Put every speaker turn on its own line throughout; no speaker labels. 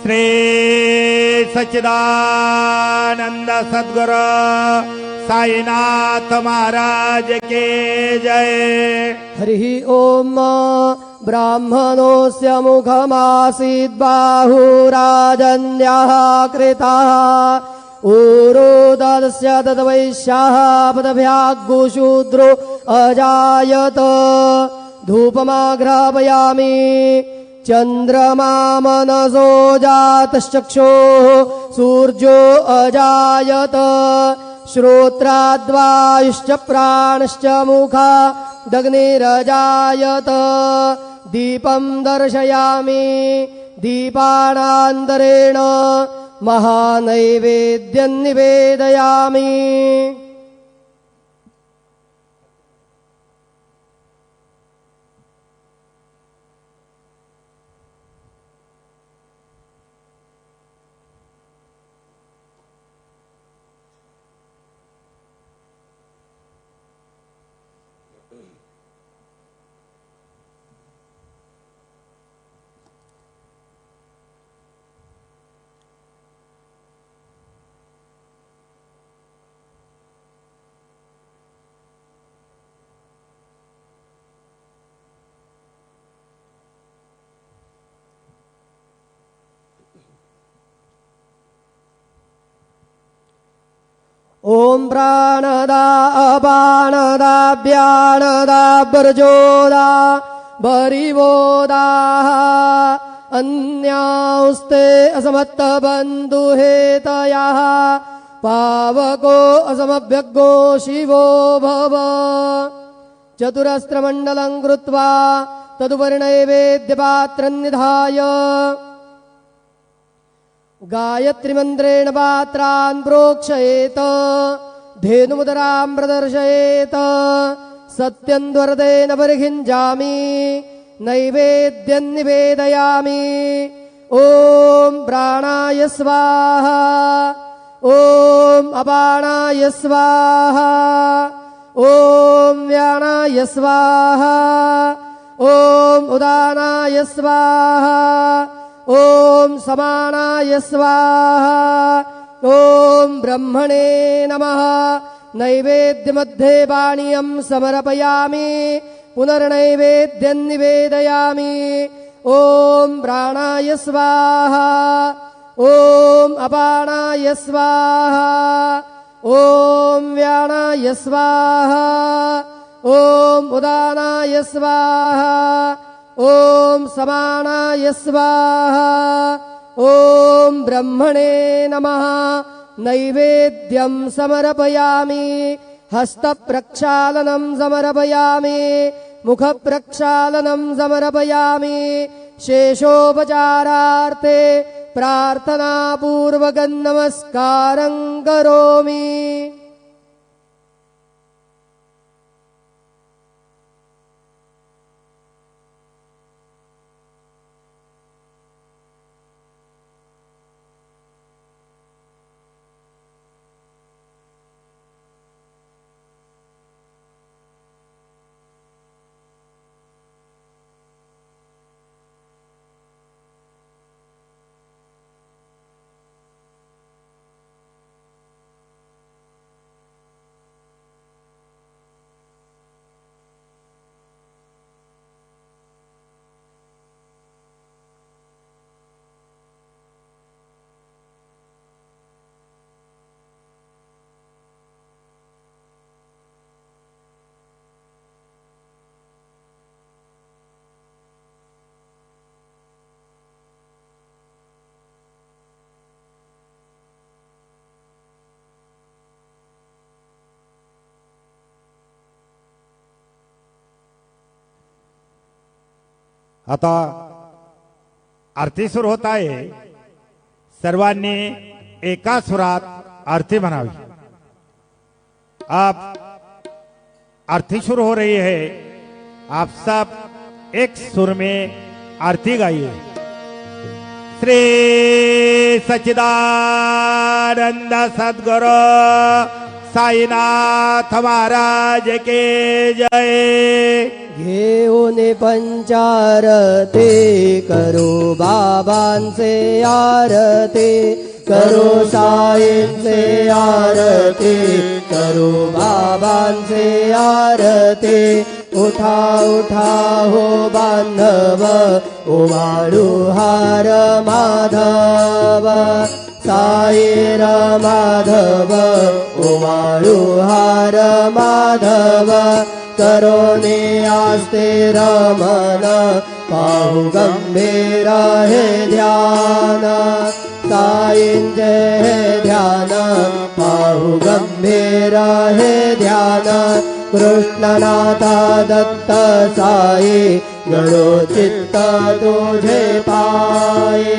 श्री सच्चिदानंद सद्गुरु साईनाथ महाराज के जय।
हरि ओम। ब्राह्मणोऽस्य मुखमासीत् बाहुराजन्यः कृतः ऊरोदस्य तद्वैश्यः पदभ्याग्गुशूद्रो अजायत। धूपमाघ्रापयामि चन्द्रमा मनसो जातश्चक्षुः सूर्यो अजायत। श्रोत्राद्वायुश्च प्राणश्च मुखादग्निरजायत। दीपं दर्शयामि दीपानान्तरेण महानैवेद्यं निवेदयामि। ओम प्राणदा अपानदा व्यानदा वर्जोदा बरिवोदा अन्यास्ते असमत्त बन्धुहेतयः पावको असमभ्यग्गो शिवो भव। चतुरस्त्रमण्डलं कृत्वा तदुपरि नैवेद्यपात्रं निधाय गायत्रीमन्त्रेण पात्रान् प्रोक्षयेत। धेनुमुदरां प्रदर्शयेत। सत्यन्द्वरतेन परिखिञ्जामि नैवेद्यं निवेदयामि। ॐ प्राणाय स्वाहा ॐ अपानाय स्वाहा ॐ व्यानाय स्वाहा ॐ उदानाय स्वाहा ॐ समानाय स्वाहा ॐ ब्रह्मणे नमः। नैवेद्यमध्ये पानीयं समर्पयामि पुनर्नैवेद्यं निवेदयामि। ॐ प्राणाय स्वाहा ॐ अपानाय स्वाहा ॐ व्यानाय स्वाहा ॐ उदानाय स्वाहा ॐ समानाय स्वाहा ॐ ब्रह्मणे नमः। नैवेद्यं समर्पयामि हस्तप्रक्षालनं समर्पयामि मुखप्रक्षालनं समर्पयामि। शेषोपचारार्थे प्रार्थनापूर्वकं नमस्कारं करोमि।
आता आरती सुरू होत आहे। सर्वांनी एका सुरात आरती म्हणावी। आप आरती शुरू हो रही है, आप सब एक सुर में आरती गाइए। श्री सच्चिदानंद सद्गुरु साईनाथ महाराज के जय।
घेऊन पंचारती करू बाबांचे आरती करू साईंचे आरती करू बाबांचे आरती उठा उठा हो बांधव ओवाळू हार माधव साईर माधव ओवाळू हार माधव करोने आस्ते रमन पाहू गंभीर हे ध्यान साईंचे हे ध्यान पाहू गंभीर हे ध्यान कृष्णनाथा दत्त साई गणो चित्त तुझे पाये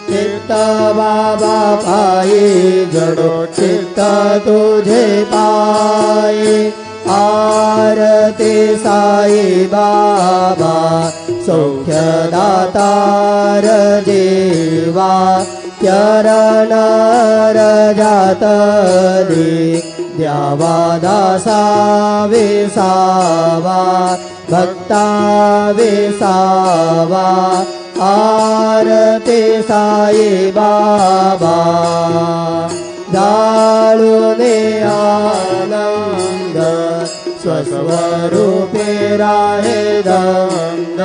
चित्त बाबा पायी जडो चित्त तुझे पाये आरती साई बाबा सौख्यदातार जीवा चरण रजातली द्यावा दासा विसावा भक्ता विसावा आरती साई बाबा जाळूने आनंद स्वस्वरूपे राहे दंग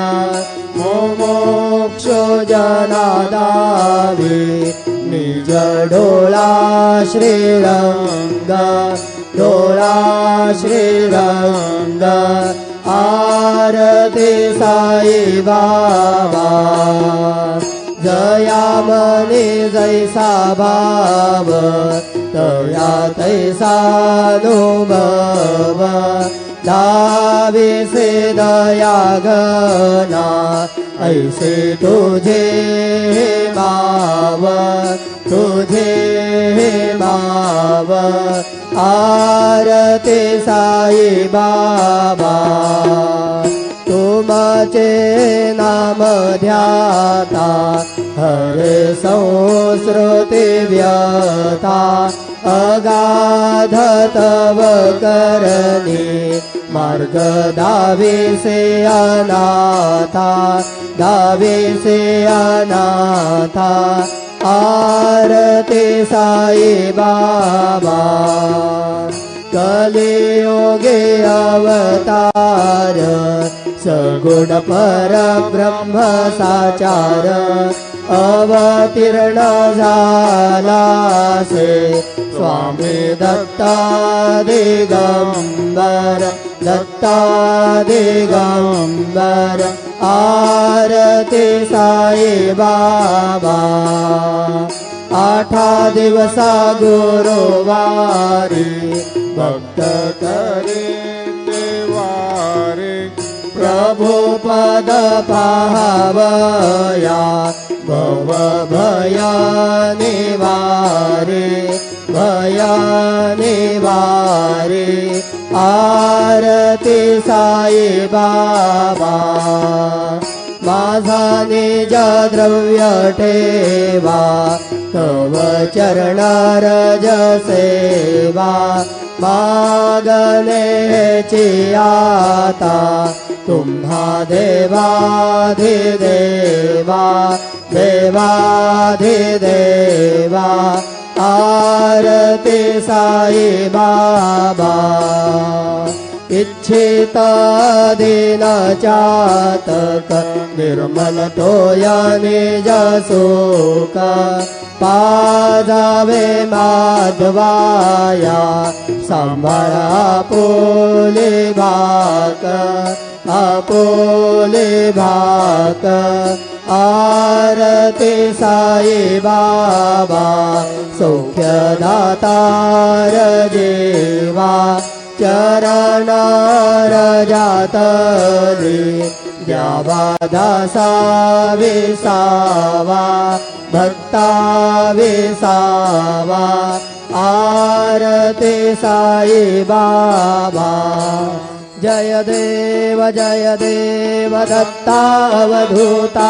मोक्ष जनादावी निज डोळा श्रीरंग डोळा श्रीरंग आरती साई बाबा जया मने जैसा भाव तया तैसा अनुभव दावे से दया गना ऐसे तुझे माव तुझे माव आरती साई बाबा तुमचे नाम ध्याता हरे संस्कृती व्यथा अगाध तव करणी मार्ग दावे से अनाथा दावे से अनाथा आरती साई बाबा कलियुगे अवतार सगुण परब्रह्म साचार अवतीर्ण झाला से स्वामी दत्ता दिगंबर दत्ता दिगंबर आरती साई बाबा आठा दिवसा गुरुवारी भक्त करे देवारे प्रभु पद पाहावया भव भया निवारे भया निवारे आरती साई बाबा माझा निज द्रव्य ठेवा तव चरण रज सेवा मागण्याची आता तुम्हा देवाधिदेवा देवाधिदेवा आरती साई बाबा इच्छित दिन चातक निर्मल तोया निज सुख पाजावे माधवाया सांभाळा आपुले भाक आपुले भाक आरती साई बाबा सौख्यदातार जीवा चरण रजातली द्यावा दासा विसावा भक्ता विसावा आरती साई बाबा जय देव दत्ता अवधूता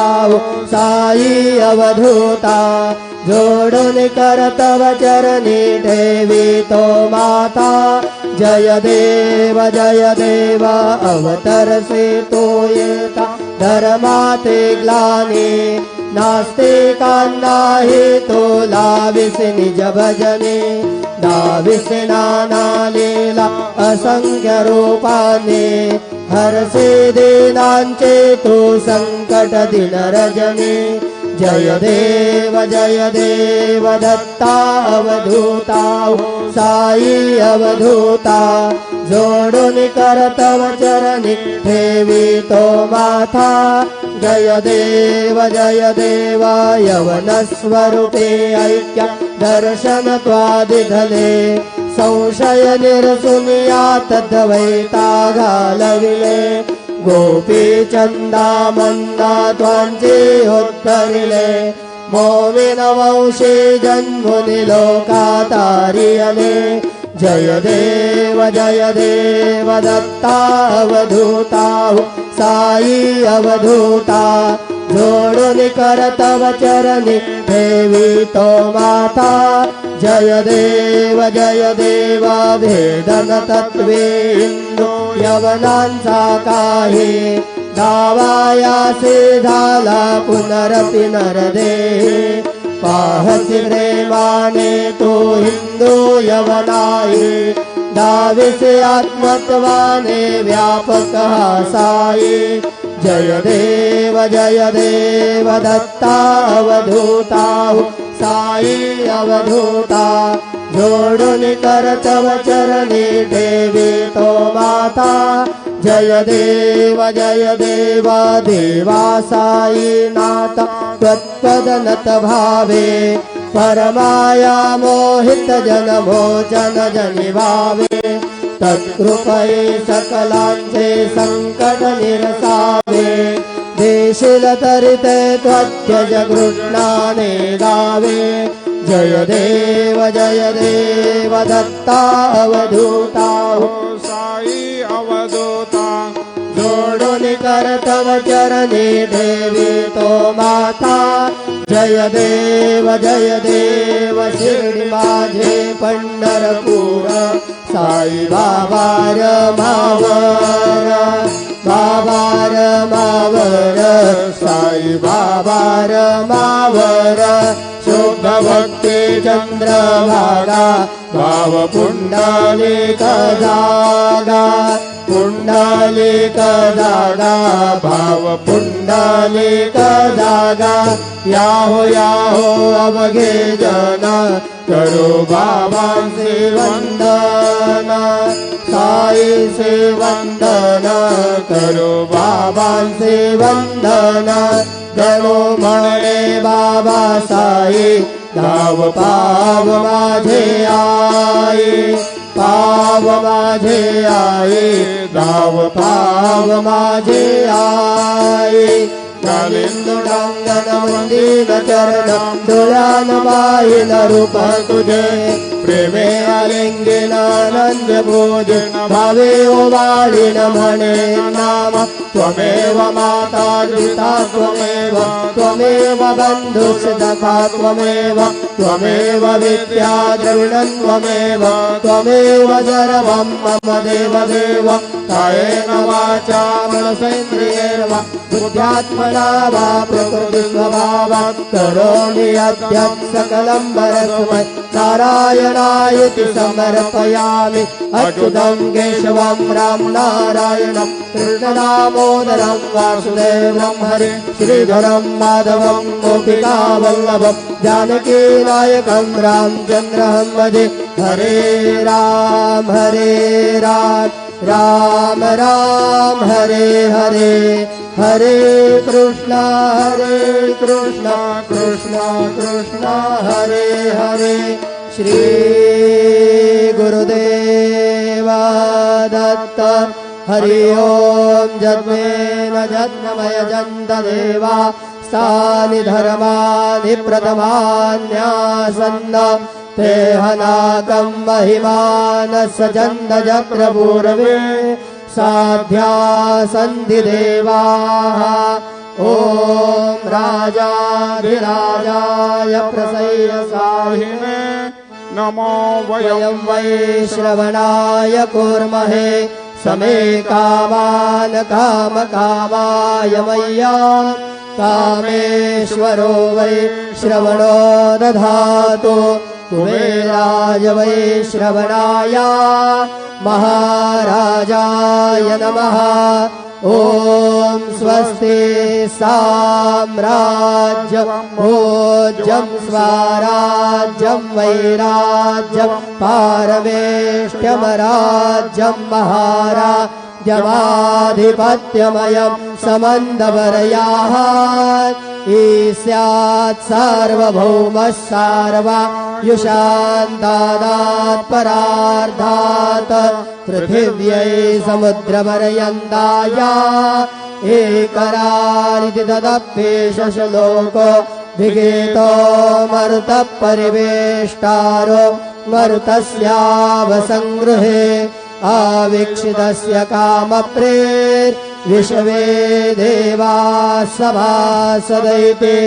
साई अवधूता जोडून कर तव चरणी ठेवितो माता जय देव अवतरसे तो येता धर्माते ग्लानी नास्तिकांनाही तो लाविस निज भजने दाविस नाना लीला असंख्य रूपाने हरसे दीनांचे तू संकट दिन रजनी जय देव दत्ता अवधूता साई अवधूता जोडून कर तव चरणी ठेवितो माथा जय देव यवन स्वरूपे ऐक्य दर्शन त्वादिधले संशय निरसुनिया तद्वैता घालविले गोपी चंदा मन्ना त्वांचे उत्तरिले मोमिन वंशे जन्मुनि लोकातारियले जय देव दत्ता अवधूता साई अवधूता जोडून कर तव चरणी ठेवितो माता जय देव भेदन तत्वे इंदू यवनांचा काही दावायासे झाला पुनरपि नरदेह पाहसी प्रेमाने तो हिंदू यवनाई दाविसे आत्मत्वाने व्यापक हा साई जय देव दत्ता अवधूता साई अवधूता जोडून कर तव चरणी ठेवितो माता जय देव देवा साई नाथ त्वत्पदनत भावे परमाया मोहित जन भोजन जनि भावे तत्कृपये सकलांचे संकट निरसावे देशील तरिते त्वत्यज कृष्णाने गावे जय देव दत्ता अवधूता
साई अवधूता
जोडून कर तव चरणी ठेवितो माता जय देव शिर्डी माझे पंढरपूर साई बाबा रमावर साई बाबा रमावर शुभ भक्ती चंद्रभागा भाव पुंडलिक जागा भाव पुंडलिक जागा याहो अवघे जन करो बाबांचे वंदन साई से वंदन करो बाबांचे वंदन गणो म्हणे बाबा साई धाव पाव माझे आई धाव पाव माझे आई कालिंदुडांगन मंदिर चरण डोळ्यान पाहिल रूप तुझे प्रेमे आलिंगन आनंद भोजन भावे ओवाळीन म्हणे नाम त्वमेव माता पिता त्वमेव बंधु सखा त्वमेव विद्या द्रविणं त्वमेव सर्वं मम देव कायेन वाचा मनसेन्द्रियेर्वा बुद्ध्यात्मना वा प्रकृतिस्वभावात् करोमि अद्यं सकलं परस्मै नारायणायति समर्पयामि अच्युतं केशवं राम नारायणं कृष्णदामोदरं वासुदेवं हरे श्रीधरं माधवं गोपिकावल्लभं जानकीनायकं रामचन्द्रं भजे हरे राम राम राम हरे हरे कृष्ण कृष्ण कृष्ण हरे हरे श्री गुरुदेव दत्त हरि ओम जन्मेन जन्मय जन्त देवा स्थानि धर्मानि प्रथमान्यासन्न ते हनाकं महिमानस चन्द चक्रपूर्वे साध्या सन्धि देवाः ॐ राजाधिराजाय प्रसय्यसाहिने
नमो वयं
वयं वै श्रवणाय कुर्महे समे कामान् कामकामाय मय्यान् कामेश्वरो वै श्रवणो दधातु कुबेराय वै श्रवणाय महाराजाय नमः ॐ स्वस्ति साम्राज्यं भोज्यं स्वराज्यं वैराज्यं पारमेष्ट्यमराज्यं महाराज्यमाधिपत्यमयं समन्दवरयाः ईस्यात् सार्वभौमः सार्वयुषान्तादात् परार्धात् पृथिव्यै समुद्रपर्यन्ताय एकरारिति तदप्येषलोको विगेतो मरुतः परिवेष्टारो मरुतस्यावसङ्गृहे आवीक्षितस्य कामप्रेर्विश्वे देवाः सभासदैते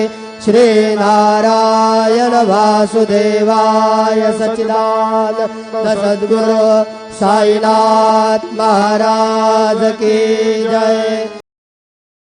श्रीनारायण वासुदेवाय सच्चिदानन्द सद्गुरु साईनाथ महाराज की जय।